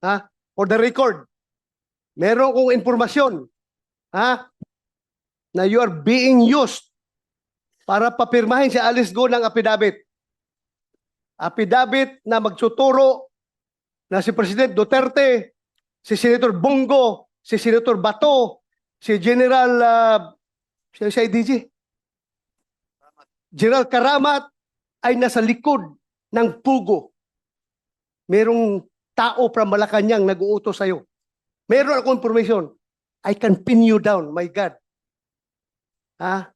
ha? For the record, meron kong informasyon, ha? Na you are being used para papirmahin si Alice Go ng affidavit. Affidavit na magtuturo na si President Duterte, si Senator Bongo, si Senator Bato, si General si IDG, General Karamat ay nasa likod ng pugo. Merong tao from Malacanang nag-uutos sa'yo. Meron akong information. I can pin you down, my God. Ha?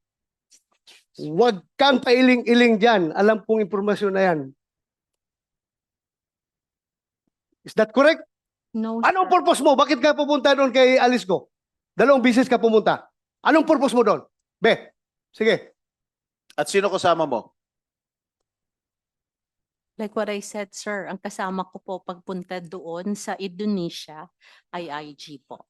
Huwag kang pailing-iling dyan. Alam kong informasyon na yan. Is that correct? No, Anong sir. purpose mo? Bakit ka pupunta doon kay Alice Go? 2 beses ka pumunta. Anong purpose mo doon? Be, sige. At sino kasama mo? Like what I said, sir, ang kasama ko po pagpunta doon sa Indonesia ay IG po.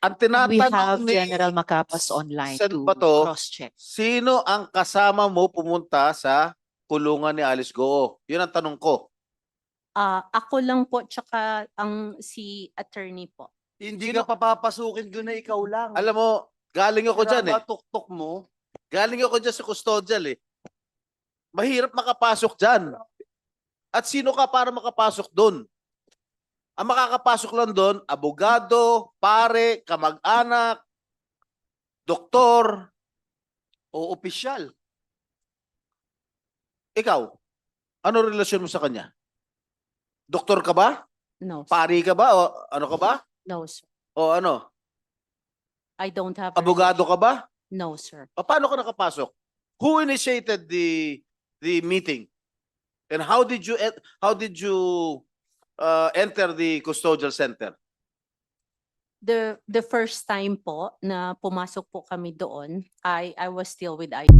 Ang We have tinatanong ni General Macapas online Sen. to Bato, cross-check. sino ang kasama mo pumunta sa kulungan ni Alice Go? Yun ang tanong ko. Ako lang po, tsaka si attorney po. Hindi ka papapasukin doon na ikaw lang. Alam mo, galing ako dyan eh. Tuktok mo. Galing ako dyan sa custodial eh. Mahirap makapasok dyan. At sino ka para makapasok doon? Ang makakapasok lang doon, abogado, pare, kamag-anak, doktor. O opisyal. Ikaw, ano relasyon mo sa kanya? Doktor ka ba? No, sir. Pari ka ba? O ano ka ba? No, sir. O ano? I don't have a Abogado ka ba? No, sir. O, paano ka nakapasok? Who initiated the meeting? And how did you enter the custodial center? The first time po na pumasok po kami doon, I was still with IG.